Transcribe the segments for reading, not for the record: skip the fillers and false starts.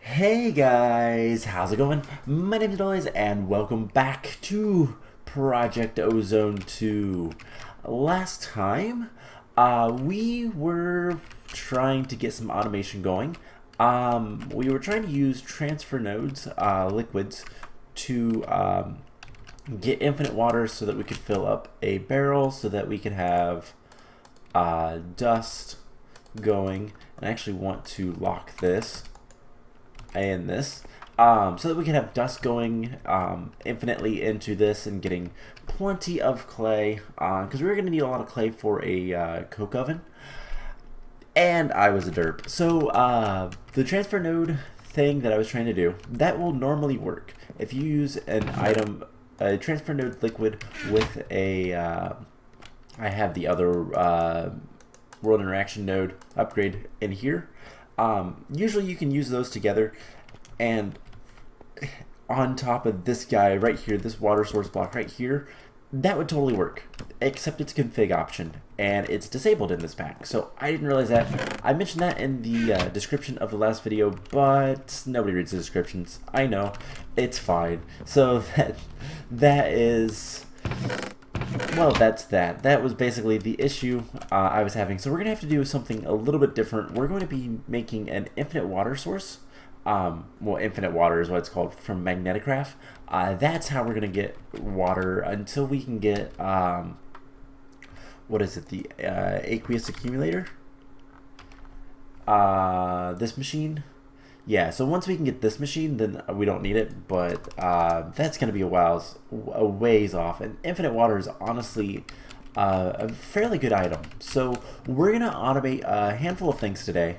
Hey guys, how's it going? My name is Noise and welcome back to Project Ozone 2. Last time, we were trying to get some automation going. We were trying to use transfer nodes, liquids, to get infinite water so that we could fill up a barrel so that we could have dust going. And I actually want to lock this and this so that we can have dust going infinitely into this and getting plenty of clay because we're going to need a lot of clay for a coke oven. And I was a derp. So the transfer node thing that I was trying to do, that will normally work if you use an item, a transfer node liquid with a I have the other world interaction node upgrade in here. Usually you can use those together, and on top of this guy right here, this water source block right here, that would totally work, except it's a config option and it's disabled in this pack. So I didn't realize that. I mentioned that in the description of the last video, but nobody reads the descriptions. I know, it's fine. So that is, well, that's that. That was basically the issue I was having. So we're going to have to do something a little bit different. We're going to be making an infinite water source. Well, infinite water is what it's called from Magneticraft. That's how we're going to get water until we can get, what is it, the aqueous accumulator? This machine? Yeah, so once we can get this machine, then we don't need it, but that's going to be a ways off. And infinite water is honestly a fairly good item. So we're going to automate a handful of things today.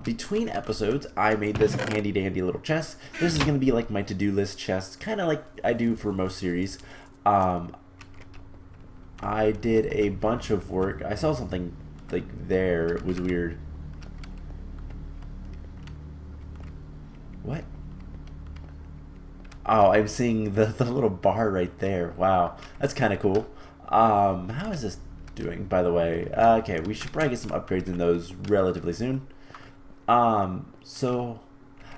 Between episodes, I made this handy dandy little chest. This is going to be like my to-do list chest, kind of like I do for most series. I did a bunch of work. I saw something like there. It was weird. What? Oh, I'm seeing the little bar right there. Wow, that's kind of cool. How is this doing, by the way? Okay, we should probably get some upgrades in those relatively soon. So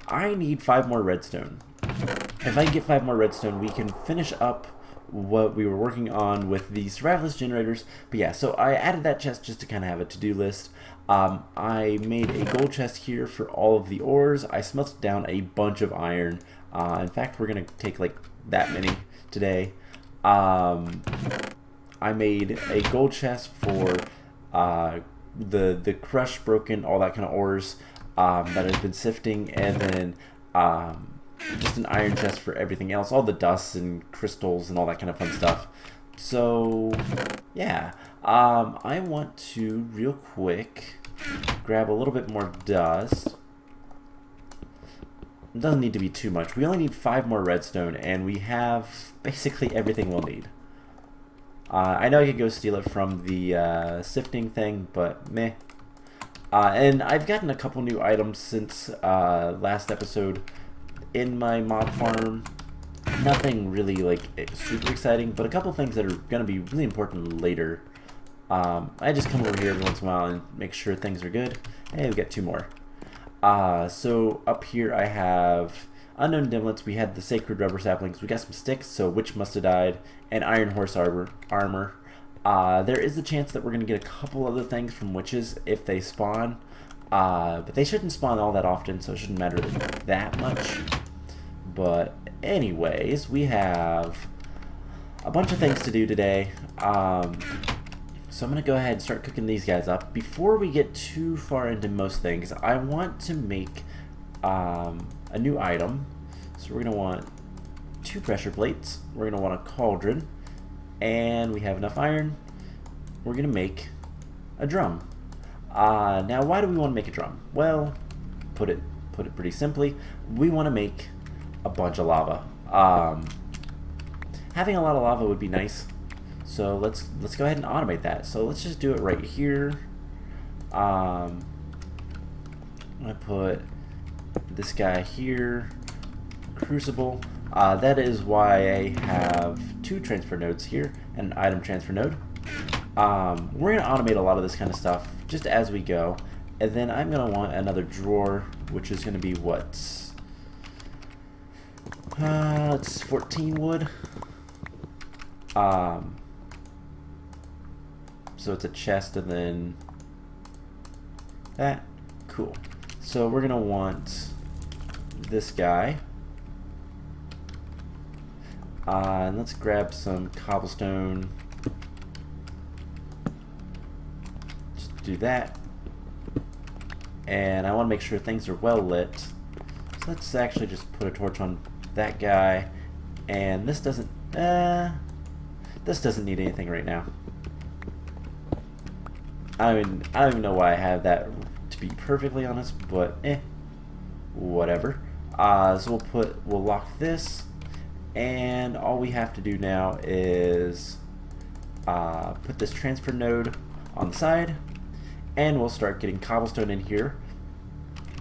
I need 5 more redstone. If I can get 5 more redstone, we can finish up what we were working on with the survivalist generators. But yeah, so I added that chest just to kind of have a to-do list. I made a gold chest here for all of the ores. I smelted down a bunch of iron. In fact, we're gonna take like that many today. I made a gold chest for the crushed, broken, all that kind of ores that I've been sifting, and then just an iron chest for everything else, all the dust and crystals and all that kind of fun stuff. So yeah, I want to real quick grab a little bit more dust. It doesn't need to be too much. We only need 5 more redstone, and we have basically everything we'll need. I know I could go steal it from the sifting thing, but meh. And I've gotten a couple new items since last episode in my mob farm. Nothing really like super exciting, but a couple things that are going to be really important later. I just come over here every once in a while and make sure things are good. Hey, we got 2 more. So up here I have unknown dimlets. We had the sacred rubber saplings. We got some sticks, so witch must have died, and iron horse armor. There is a chance that we're going to get a couple other things from witches if they spawn, but they shouldn't spawn all that often, so it shouldn't matter that much. But anyways, we have a bunch of things to do today. So I'm going to go ahead and start cooking these guys up. Before we get too far into most things, I want to make a new item. So we're going to want 2 pressure plates. We're going to want a cauldron. And we have enough iron. We're going to make a drum. Now, why do we want to make a drum? Well, put it pretty simply, we want to make a bunch of lava. Having a lot of lava would be nice. So let's go ahead and automate that. So let's just do it right here. I'm gonna put this guy here. Crucible. That is why I have 2 transfer nodes here and an item transfer node. We're gonna automate a lot of this kind of stuff just as we go, and then I'm gonna want another drawer which is going to be what? It's 14 wood. So it's a chest and then that. Cool. So we're going to want this guy. And let's grab some cobblestone. Just do that. And I want to make sure things are well lit. So let's actually just put a torch on that guy. And this doesn't need anything right now. I mean, I don't even know why I have that, to be perfectly honest, but whatever. So we'll lock this. And all we have to do now is put this transfer node on the side, and we'll start getting cobblestone in here,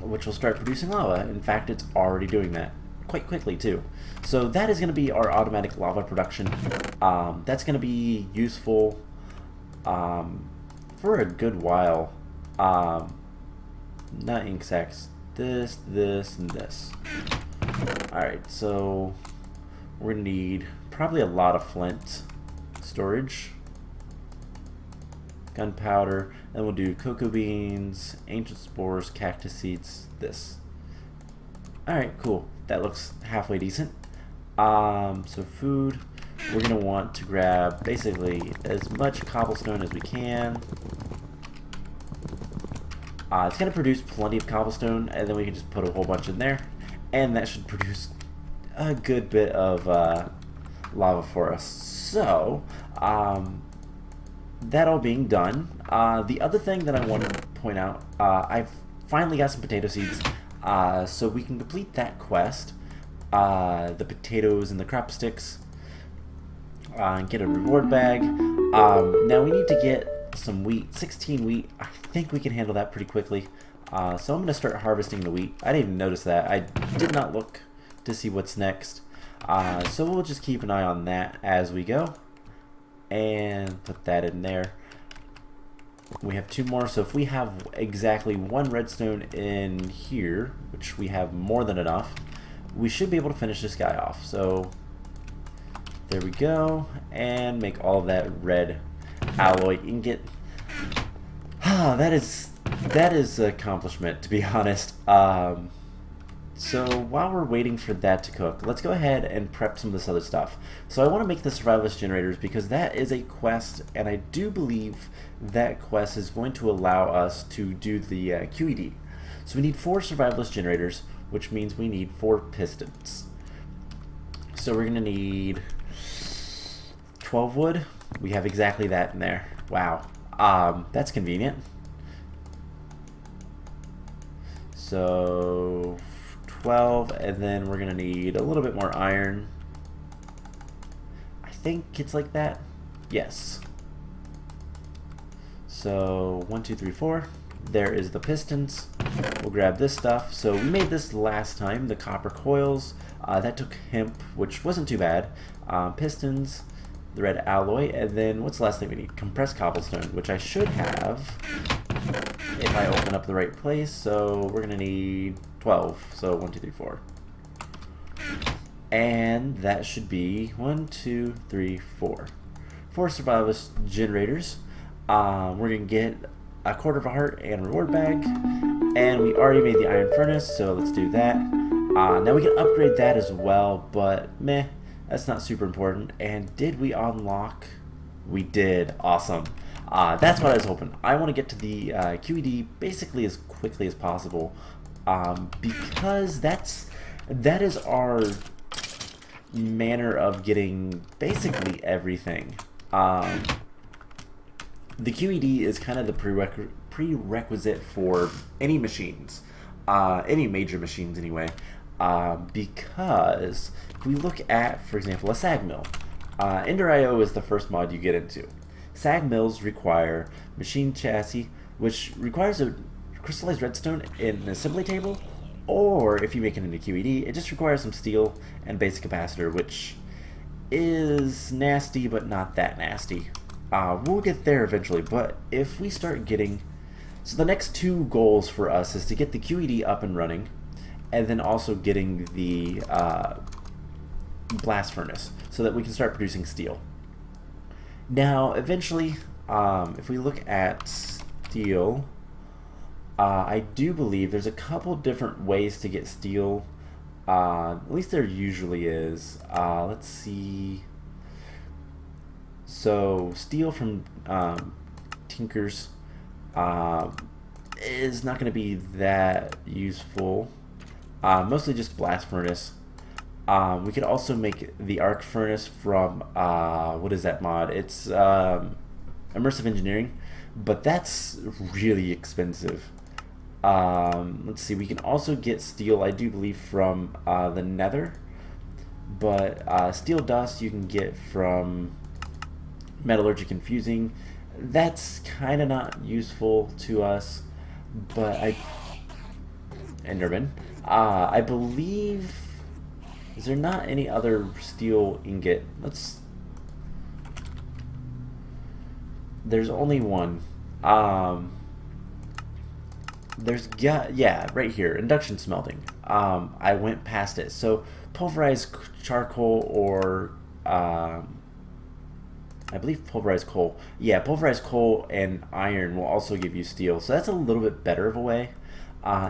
which will start producing lava. In fact, it's already doing that quite quickly too. So that is going to be our automatic lava production. That's going to be useful for a good while. Not ink sacks. This, and this. Alright, so we're going to need probably a lot of flint storage, gunpowder, and we'll do cocoa beans, ancient spores, cactus seeds, this. Alright, cool. That looks halfway decent. So food, we're going to want to grab basically as much cobblestone as we can. It's going to produce plenty of cobblestone, and then we can just put a whole bunch in there, and that should produce a good bit of lava for us. So, that all being done, the other thing that I want to point out, I've finally got some potato seeds, so we can complete that quest, the potatoes and the crop sticks, and get a reward bag. Now we need to get some wheat, 16 wheat. I think we can handle that pretty quickly. So I'm going to start harvesting the wheat. I didn't even notice that. I did not look to see what's next. So we'll just keep an eye on that as we go. And put that in there. We have 2 more, so if we have exactly 1 redstone in here, which we have more than enough, we should be able to finish this guy off. So there we go, and make all of that red alloy ingot. That is an accomplishment, to be honest. So while we're waiting for that to cook, let's go ahead and prep some of this other stuff. So I want to make the survivalist generators because that is a quest, and I do believe that quest is going to allow us to do the QED. So we need 4 survivalist generators, which means we need 4 pistons. So we're going to need 12 wood. We have exactly that in there. Wow. That's convenient. So 12, and then we're gonna need a little bit more iron. I think it's like that. Yes. So 1, 2, 3, 4. There is the pistons. We'll grab this stuff. So we made this last time, the copper coils. That took hemp, which wasn't too bad. Pistons, the red alloy, and then what's the last thing we need? Compressed cobblestone, which I should have if I open up the right place. So we're gonna need 12. So 1, 2, 3, 4. And that should be 1, 2, 3, 4. 4 survivalist generators. We're gonna get a quarter of a heart and a reward bag. And we already made the iron furnace, so let's do that. Now we can upgrade that as well, but meh, that's not super important. And did we unlock? We did. Awesome. That's what I was hoping. I want to get to the QED basically as quickly as possible, because that is our manner of getting basically everything. The QED is kind of the prerequisite for any machines, any major machines anyway, because if we look at, for example, a sag mill, Ender.io is the first mod you get into. Sag mills require machine chassis, which requires a crystallized redstone in an assembly table, or if you make it into QED, it just requires some steel and basic capacitor, which is nasty, but not that nasty. We'll get there eventually, but if we start getting So the next two goals for us is to get the QED up and running, and then also getting the blast furnace so that we can start producing steel. Now, eventually, if we look at steel, I do believe there's a couple different ways to get steel. At least there usually is. Let's see. So steel from Tinkers is not going to be that useful. Mostly just blast furnace. We could also make the arc furnace from what is that mod? It's immersive engineering, but that's really expensive. Let's see. We can also get steel, I do believe, from the Nether, but steel dust you can get from metallurgic infusing. That's kind of not useful to us, but Enderman. I believe, is there not any other steel ingot? There's only one. Yeah, right here, induction smelting. I went past it. So pulverized charcoal or I believe pulverized coal. Yeah, pulverized coal and iron will also give you steel. So that's a little bit better of a way,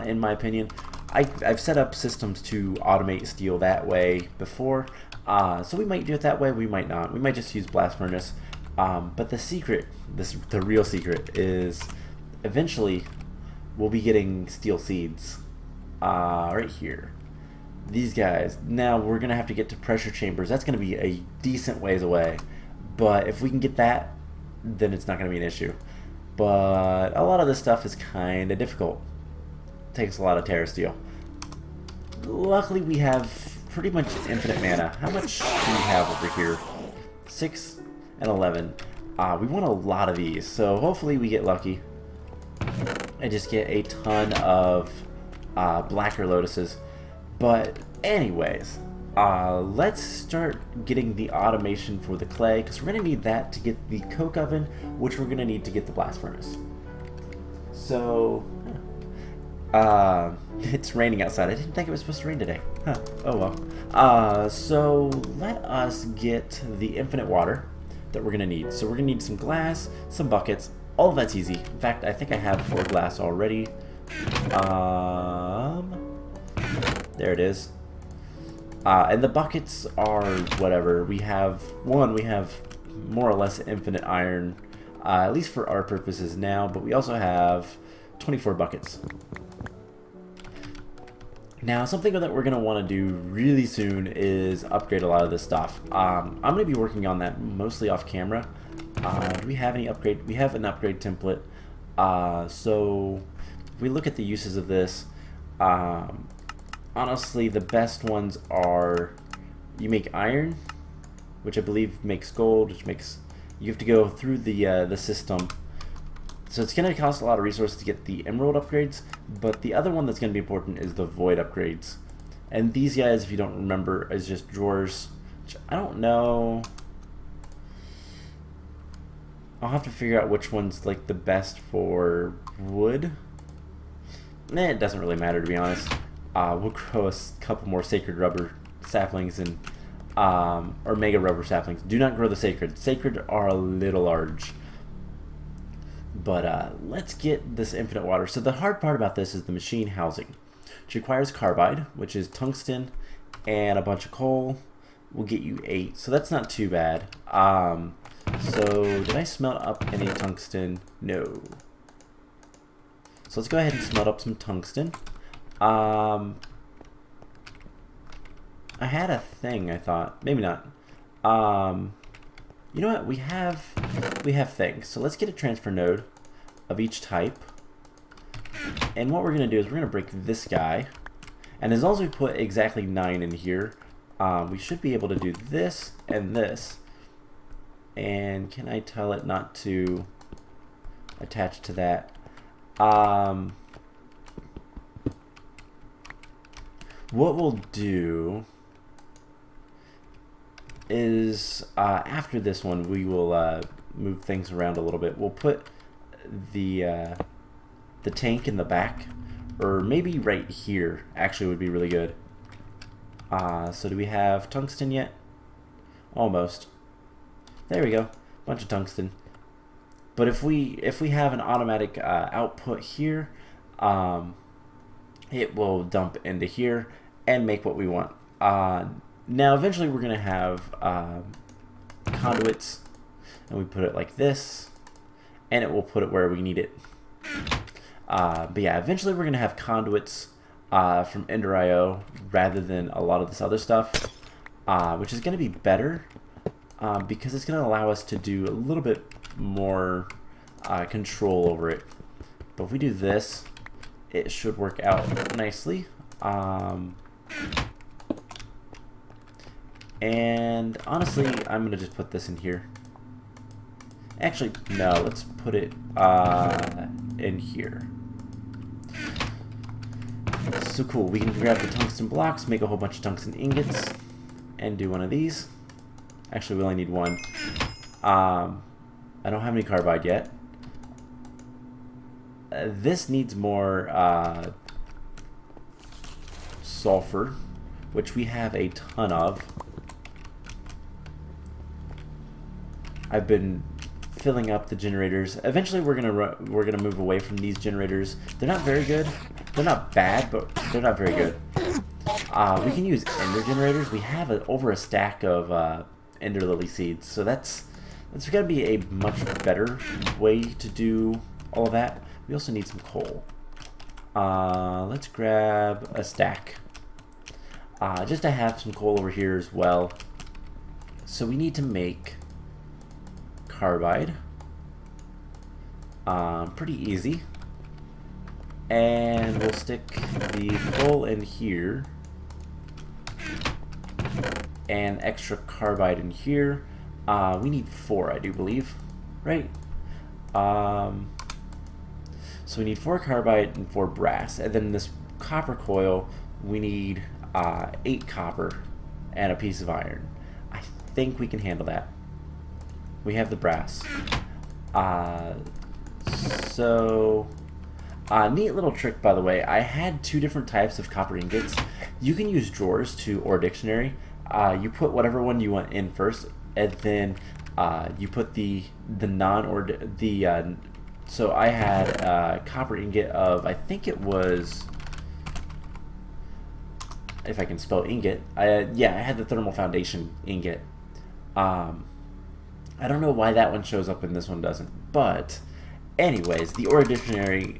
in my opinion. I've set up systems to automate steel that way before. So we might do it that way, we might not. We might just use blast furnace. But the secret, the real secret, is eventually we'll be getting steel seeds right here. These guys. Now we're going to have to get to pressure chambers. That's going to be a decent ways away. But if we can get that, then it's not going to be an issue. But a lot of this stuff is kind of difficult. It takes a lot of Terra steel. Luckily we have pretty much infinite mana. How much do we have over here? 6 and 11. We want a lot of these, so hopefully we get lucky and just get a ton of blacker lotuses. But anyways, let's start getting the automation for the clay, because we're going to need that to get the coke oven, which we're going to need to get the blast furnace. So it's raining outside. I didn't think it was supposed to rain today. Huh. Oh well. So let us get the infinite water that we're going to need. So we're going to need some glass, some buckets. All of that's easy. In fact, I think I have 4 glass already. There it is. And the buckets are whatever. We have more or less infinite iron, at least for our purposes now, but we also have 24 buckets. Now, something that we're going to want to do really soon is upgrade a lot of this stuff. I'm going to be working on that mostly off camera. Do we have any upgrade? We have an upgrade template. So if we look at the uses of this, honestly, the best ones are you make iron, which I believe makes gold, which makes you have to go through the system. So it's going to cost a lot of resources to get the emerald upgrades, but the other one that's going to be important is the void upgrades. And these guys, if you don't remember, is just drawers, which I don't know. I'll have to figure out which one's like the best for wood. It doesn't really matter, to be honest. We'll grow a couple more sacred rubber saplings and or mega rubber saplings. Do not grow the sacred. Sacred are a little large. But let's get this infinite water. So the hard part about this is the machine housing, which requires carbide, which is tungsten, and a bunch of coal. Will get you 8, so that's not too bad. So did I smelt up any tungsten? No. So let's go ahead and smelt up some tungsten. I had a thing, I thought. Maybe not. You know what? We have things. So let's get a transfer node of each type. And what we're going to do is we're going to break this guy. And as long as we put exactly 9 in here, we should be able to do this and this. And can I tell it not to attach to that? What we'll do is after this one we will move things around a little bit. We'll put the the tank in the back, or maybe right here actually would be really good. So do we have tungsten yet? Almost. There we go. Bunch of tungsten. But if we have an automatic output here, it will dump into here and make what we want. Now eventually we're gonna have conduits, and we put it like this, and it will put it where we need it. But yeah, eventually we're gonna have conduits from Ender.io rather than a lot of this other stuff, which is gonna be better because it's gonna allow us to do a little bit more control over it. But if we do this, it should work out nicely. And honestly, I'm gonna just put this in here. Actually, no, let's put it in here. So cool, we can grab the tungsten blocks, make a whole bunch of tungsten ingots, and do one of these. Actually, we only need one. I don't have any carbide yet. This needs more sulfur, which we have a ton of. I've been filling up the generators. Eventually, we're gonna move away from these generators. They're not very good. They're not bad, but they're not very good. We can use ender generators. We have over a stack of ender lily seeds, so that's gonna be a much better way to do all of that. We also need some coal. Let's grab a stack, just to have some coal over here as well. So we need to make carbide. Pretty easy. And we'll stick the coal in here. And extra carbide in here. We need 4, I do believe. Right? So we need 4 carbide and 4 brass. And then this copper coil, we need 8 copper and a piece of iron. I think we can handle that. We have the brass. Neat little trick, by the way. I had 2 different types of copper ingots. You can use drawers or dictionary. You put whatever one you want in first, and then you put the so I had a copper ingot of, I think it was, if I can spell ingot, yeah, I had the thermal foundation ingot. I don't know why that one shows up and this one doesn't, but anyways, the Ore Dictionary,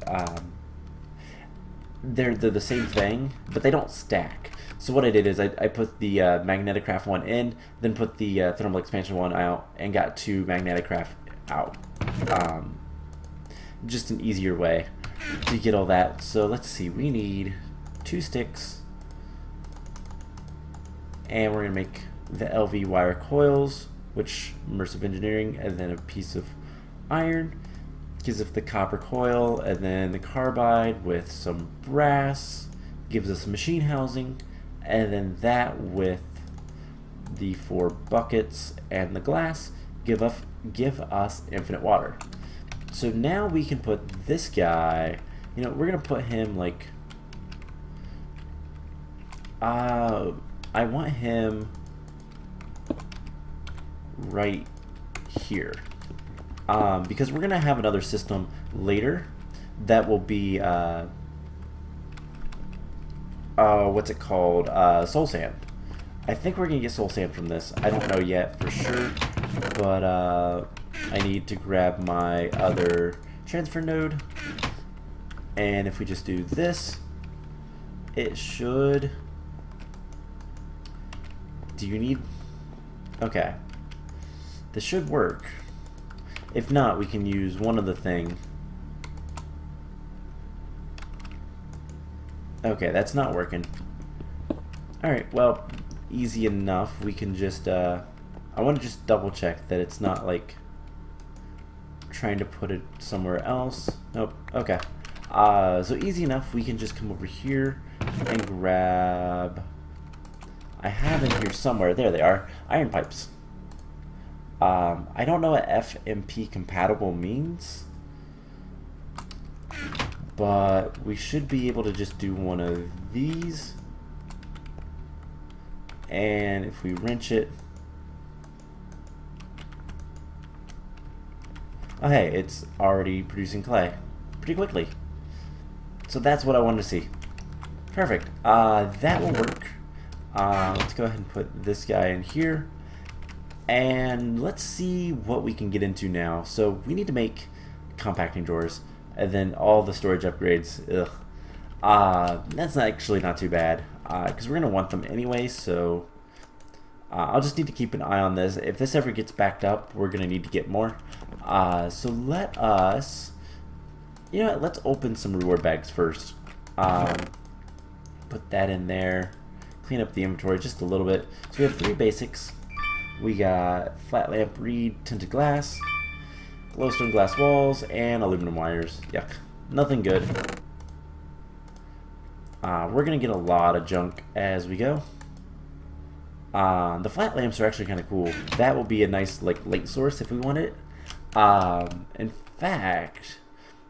they're the same thing, but they don't stack. So what I did is I put the magnetic craft one in, then put the thermal expansion one out, and got 2 magnetic craft out. Just an easier way to get all that. So let's see, we need 2 sticks, and we're gonna make the LV wire coils, which immersive engineering, and then a piece of iron gives us the copper coil, and then the carbide with some brass gives us machine housing, and then that with the 4 buckets and the glass give us infinite water. So now we can put this guy, you know, we're gonna put him like, I want him right here, because we're gonna have another system later that will be what's it called, soul sand. I think we're gonna get soul sand from this. I don't know yet for sure, but I need to grab my other transfer node, and if we just do this, it should. Do you need? Okay. This should work. If not, we can use one of the thing. Okay, that's not working. Alright, well, easy enough. We can just, I want to just double check that it's not like trying to put it somewhere else. Nope, okay. So easy enough, we can just come over here and grab, I have in here somewhere, there they are, iron pipes. I don't know what FMP compatible means. but we should be able to just do one of these. And if we wrench it, oh hey, it's already producing clay pretty quickly. So that's what I wanted to see. Perfect. That will work. Let's go ahead and put this guy in here. And let's see what we can get into now. So we need to make compacting drawers. And then all the storage upgrades. Ugh. That's actually not too bad. Because we're going to want them anyway. So I'll just need to keep an eye on this. If this ever gets backed up, we're going to need to get more. So let us... You know what? Let's open some reward bags first. Put that in there. Clean up the inventory just a little bit. So we have 3 basics. We got flat lamp, reed, tinted glass, glowstone glass walls, and aluminum wires. Yuck. Nothing good. We're going to get a lot of junk as we go. The flat lamps are actually kind of cool. That will be a nice light source if we want it. In fact,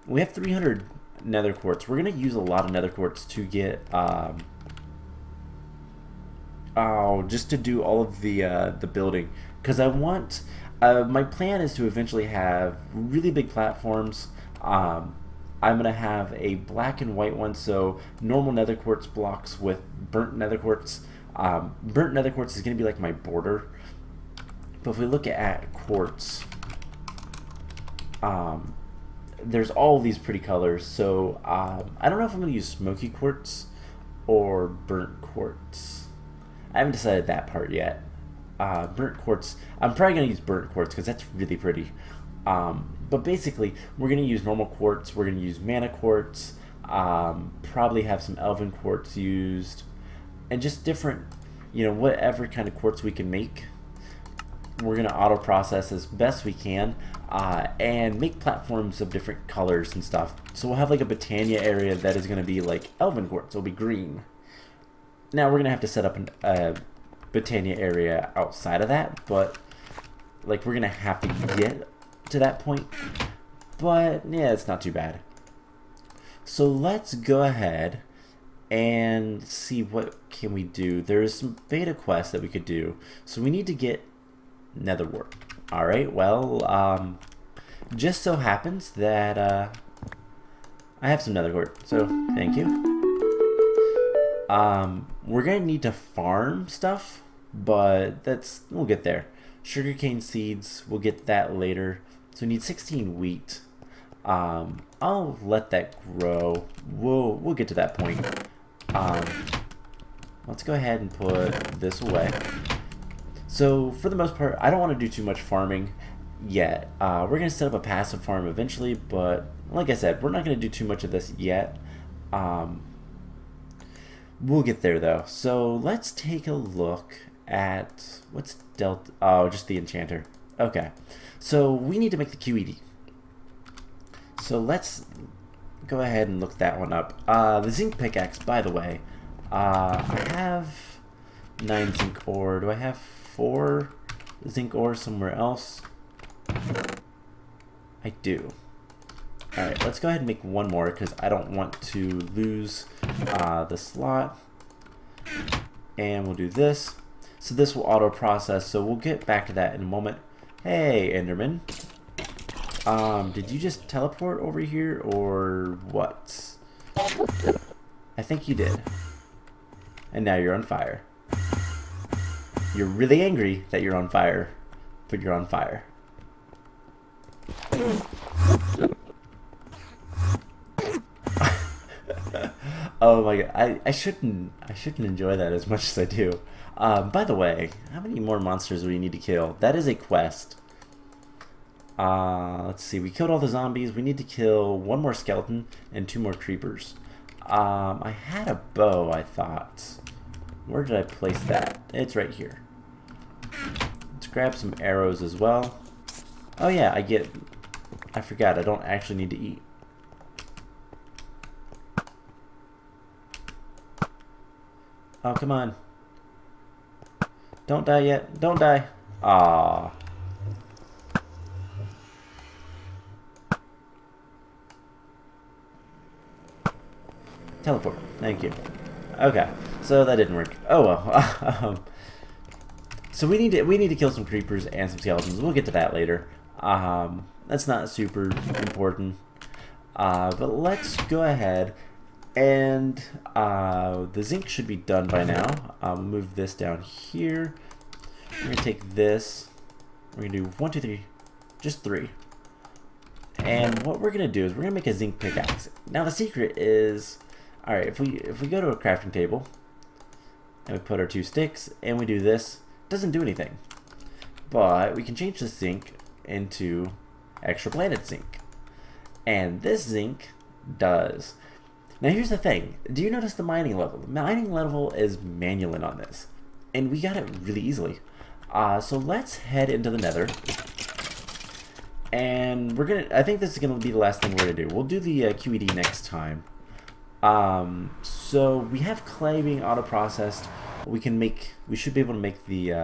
we have 300 nether quartz. We're going to use a lot of nether quartz to get... just to do all of the building, because I want my plan is to eventually have really big platforms. I'm gonna have a black and white one, so normal nether quartz blocks with burnt nether quartz. Burnt nether quartz is gonna be like my border, but if we look at quartz, there's all these pretty colors. So I don't know if I'm gonna use smoky quartz or burnt quartz. I haven't decided that part yet. Burnt quartz, I'm probably going to use burnt quartz because that's really pretty. But basically, we're going to use normal quartz, we're going to use mana quartz, probably have some elven quartz used, and just different, you know, whatever kind of quartz we can make. We're going to auto process as best we can, and make platforms of different colors and stuff. So we'll have like a Botania area that is going to be like elven quartz, it'll be green. Now we're going to have to set up a Botania area outside of that, but like we're going to have to get to that point. But yeah, it's not too bad. So let's go ahead and see what can we do. There's some beta quests that we could do. So we need to get nether wart. Alright, well, just so happens that I have some nether wart, so thank you. We're gonna need to farm stuff, but we'll get there. Sugarcane seeds, we'll get that later. So we need 16 wheat. I'll let that grow. We'll get to that point. Let's go ahead and put this away. So for the most part, I don't want to do too much farming yet. We're gonna set up a passive farm eventually, but like I said, we're not gonna do too much of this yet. We'll get there though. So let's take a look at what's Delta. Oh, just the enchanter. Okay. So we need to make the QED. So let's go ahead and look that one up. The zinc pickaxe, by the way. I have 9 zinc ore. Do I have 4 zinc ore somewhere else? I do. Alright, let's go ahead and make one more because I don't want to lose the slot. And we'll do this. So this will auto process, so we'll get back to that in a moment. Hey, Enderman. Did you just teleport over here or what? I think you did. And now you're on fire. You're really angry that you're on fire, but you're on fire. Oh my god, I shouldn't enjoy that as much as I do. By the way, how many more monsters do we need to kill? That is a quest. Let's see, we killed all the zombies. We need to kill 1 more skeleton and 2 more creepers. I had a bow, I thought. Where did I place that? It's right here. Let's grab some arrows as well. Oh yeah, I forgot, I don't actually need to eat. Oh, come on. Don't die yet. Don't die. Aww. Teleport. Thank you. Okay, so that didn't work. Oh well. So we need to kill some creepers and some skeletons. We'll get to that later. That's not super important. But let's go ahead and the zinc should be done by now. Move this down here. We're gonna take this. We're gonna do 1, 2, 3, just 3. And what we're gonna do is we're gonna make a zinc pickaxe. Now the secret is, all right, if we go to a crafting table and we put our 2 sticks and we do this, it doesn't do anything. But we can change the zinc into extra planet zinc, and this zinc does. Now here's the thing. Do you notice the mining level? The mining level is manual on this, and we got it really easily. So let's head into the nether. And I think this is gonna be the last thing we're gonna do. We'll do the QED next time. So we have clay being auto-processed. We should be able to make the,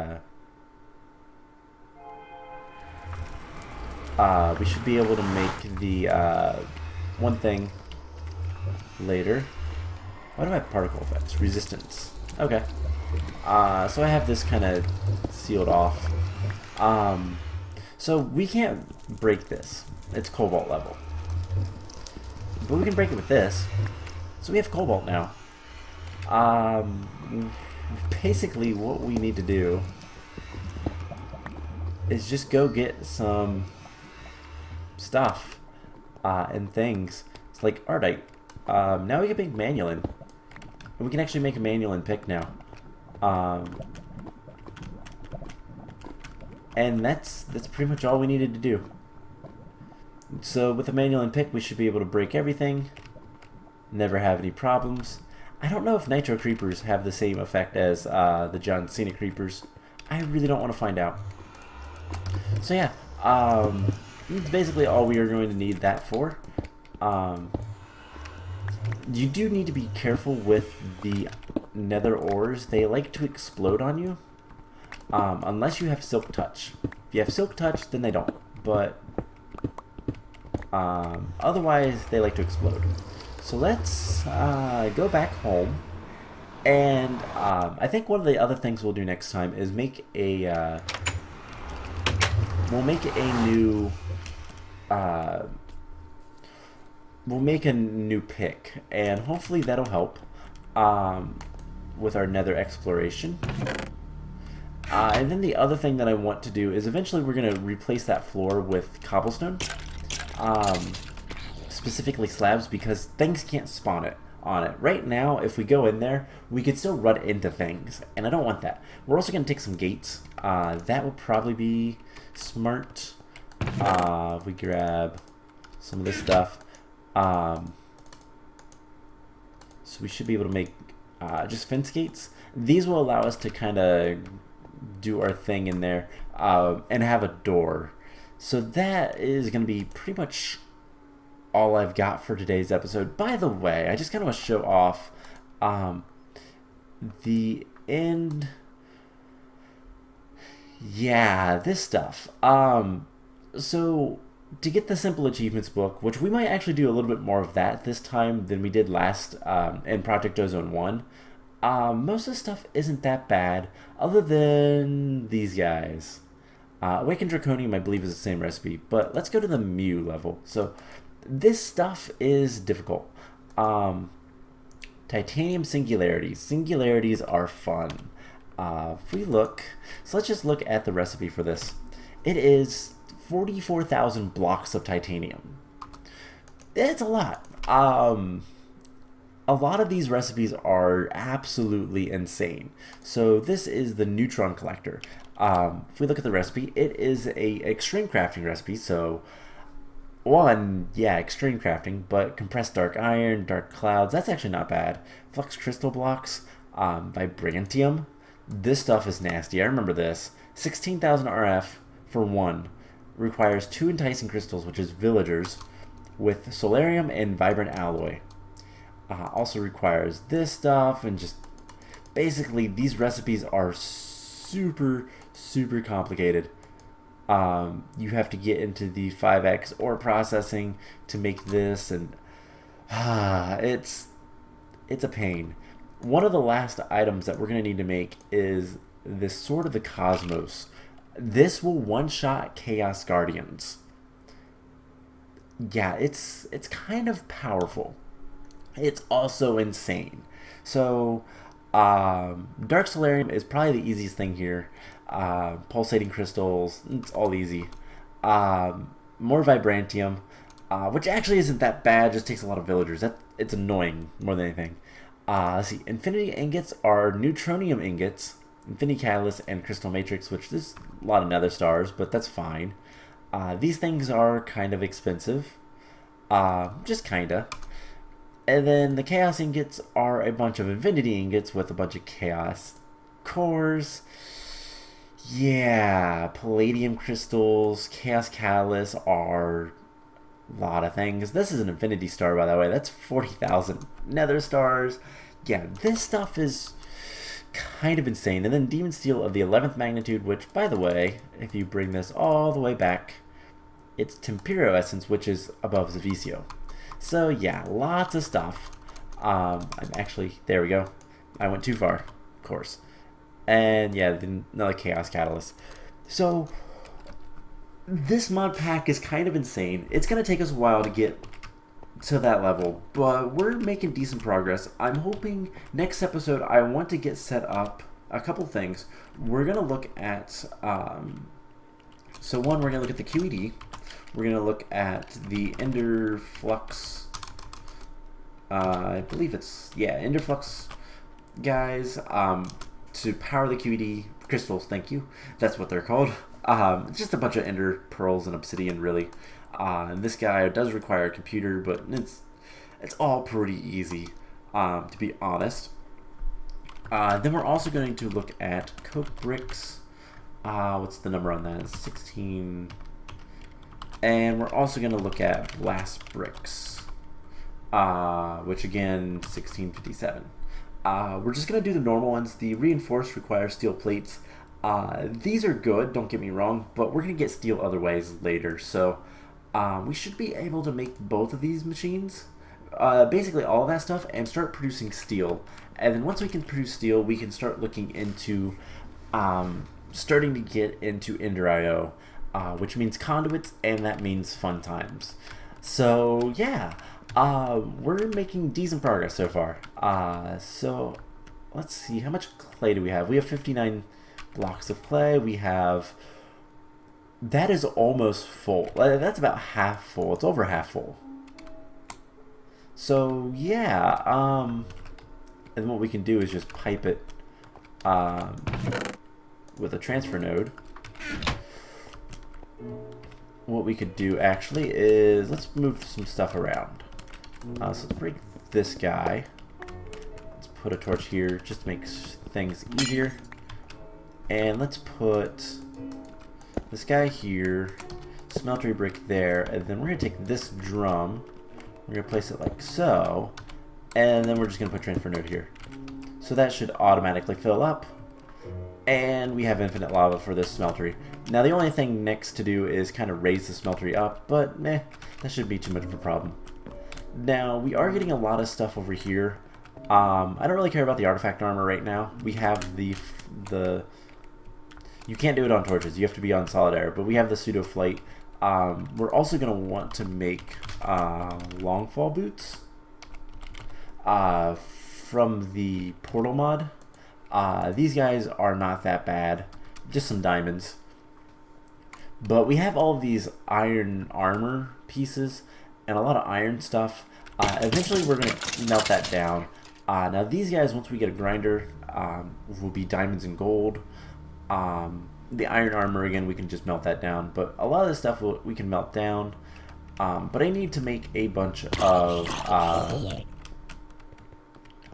one thing later. Why do I have particle effects? Resistance. Okay. So I have this kind of sealed off. So we can't break this. It's cobalt level. But we can break it with this. So we have cobalt now. Basically what we need to do is just go get some stuff and things. It's like Ardite. Now we can make Manulin. And we can actually make a Manulin pick now. And that's pretty much all we needed to do. So with the Manulin pick, we should be able to break everything. Never have any problems. I don't know if Nitro Creepers have the same effect as the John Cena Creepers. I really don't want to find out. So yeah, basically all we are going to need that for. You do need to be careful with the nether ores. They like to explode on you. Unless you have Silk Touch. If you have Silk Touch, then they don't. But otherwise, they like to explode. So let's go back home. And I think one of the other things we'll do next time is make a we'll make a new pick, and hopefully that'll help with our nether exploration. And then the other thing that I want to do is eventually we're going to replace that floor with cobblestone, specifically slabs, because things can't spawn it on it. Right now, if we go in there, we could still run into things, and I don't want that. We're also going to take some gates. That will probably be smart. We grab some of this stuff. So we should be able to make just fence gates. These will allow us to kind of do our thing in there and have a door. So that is going to be pretty much all I've got for today's episode. By the way, I just kind of want to show off the end. Yeah, this stuff. So to get the simple achievements book, which we might actually do a little bit more of that this time than we did last in Project Ozone 1. Most of the stuff isn't that bad, other than these guys. Awakened Draconium, I believe, is the same recipe, but let's go to the Mule level. So this stuff is difficult. Titanium Singularities. Singularities are fun. If we look, so let's just look at the recipe for this. It is 44,000 blocks of titanium. It's a lot. A lot of these recipes are absolutely insane. So this is the neutron collector. If we look at the recipe, it is a extreme crafting recipe. So extreme crafting, but compressed dark iron, dark clouds, that's actually not bad. Flux crystal blocks, vibrantium. This stuff is nasty. I remember this. 16,000 RF for one. Requires 2 enticing crystals, which is villagers, with solarium and vibrant alloy. Also requires this stuff, and just basically these recipes are super complicated. You have to get into the 5x ore processing to make this, and it's a pain. One of the last items that we're going to need to make is this Sword of the Cosmos. This will one-shot Chaos Guardians. Yeah, it's kind of powerful. It's also insane. So, Dark Solarium is probably the easiest thing here. Pulsating crystals, it's all easy. More Vibrantium, which actually isn't that bad, just takes a lot of villagers. It's annoying more than anything. Let's see, Infinity Ingots are Neutronium Ingots, Infinity Catalyst, and Crystal Matrix, which there's a lot of nether stars, but that's fine. These things are kind of expensive. Just kinda. And then the Chaos Ingots are a bunch of Infinity Ingots with a bunch of Chaos Cores. Yeah, Palladium Crystals, Chaos Catalysts are a lot of things. This is an Infinity Star, by the way. That's 40,000 Nether Stars. Yeah, this stuff is kind of insane. And then Demon Steel of the 11th magnitude, which, by the way, if you bring this all the way back, it's Tempero Essence, which is above Zavisio. So yeah, lots of stuff. I'm actually, there we go. I went too far, of course. And yeah, another Chaos Catalyst. So this mod pack is kind of insane. It's going to take us a while to get to that level, but we're making decent progress. I'm hoping next episode I want to get set up a couple things. We're going to look at, so one, we're going to look at the QED. We're going to look at the Ender Flux, I believe it's, yeah, Ender Flux guys, to power the QED crystals, thank you. That's what they're called. It's just a bunch of Ender Pearls and Obsidian, really. And this guy does require a computer, but it's all pretty easy, to be honest. Then we're also going to look at Coke Bricks. What's the number on that? It's 16. And we're also going to look at Blast Bricks, which again, 1657. We're just going to do the normal ones. The Reinforced require steel plates. These are good, don't get me wrong, but we're going to get steel other ways later. So we should be able to make both of these machines, basically all of that stuff, and start producing steel. And then once we can produce steel, we can start looking into starting to get into Ender IO, which means conduits, and that means fun times. So yeah, we're making decent progress so far. So let's see, how much clay do we have? We have 59 blocks of clay. We have, that is almost full. That's about half full. It's over half full. So yeah, and what we can do is just pipe it with a transfer node. What we could do actually is, let's move some stuff around. So let's break this guy. Let's put a torch here just to make things easier. And let's put this guy here, smeltery brick there, and then we're going to take this drum, we're going to place it like so, and then we're just going to put transfer node here. So that should automatically fill up, and we have infinite lava for this smeltery. Now the only thing next to do is kind of raise the smeltery up, but meh, that shouldn't be too much of a problem. Now we are getting a lot of stuff over here. I don't really care about the artifact armor right now. We have the you can't do it on torches, you have to be on solid air, but we have the pseudo flight. We're also going to want to make longfall boots from the portal mod. These guys are not that bad, just some diamonds. But we have all of these iron armor pieces and a lot of iron stuff. Eventually we're going to melt that down. Now these guys, once we get a grinder, will be diamonds and gold. The iron armor, again, we can just melt that down. But a lot of this stuff we can melt down. But I need to make a bunch of,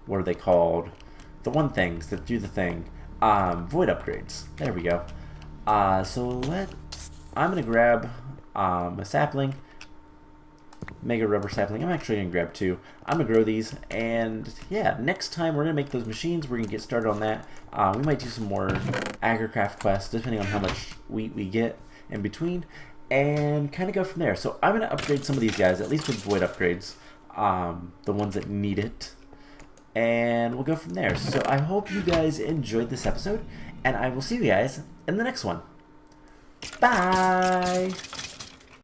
what are they called? The one things that do the thing. Void upgrades. There we go. So I'm going to grab a sapling. Mega rubber sapling. I'm actually going to grab 2. I'm going to grow these, and yeah, next time we're going to make those machines. We're going to get started on that. We might do some more agricraft quests, depending on how much wheat we get in between, and kind of go from there. So I'm going to upgrade some of these guys, at least with void upgrades, the ones that need it. and we'll go from there. So I hope you guys enjoyed this episode, and I will see you guys in the next one. Bye!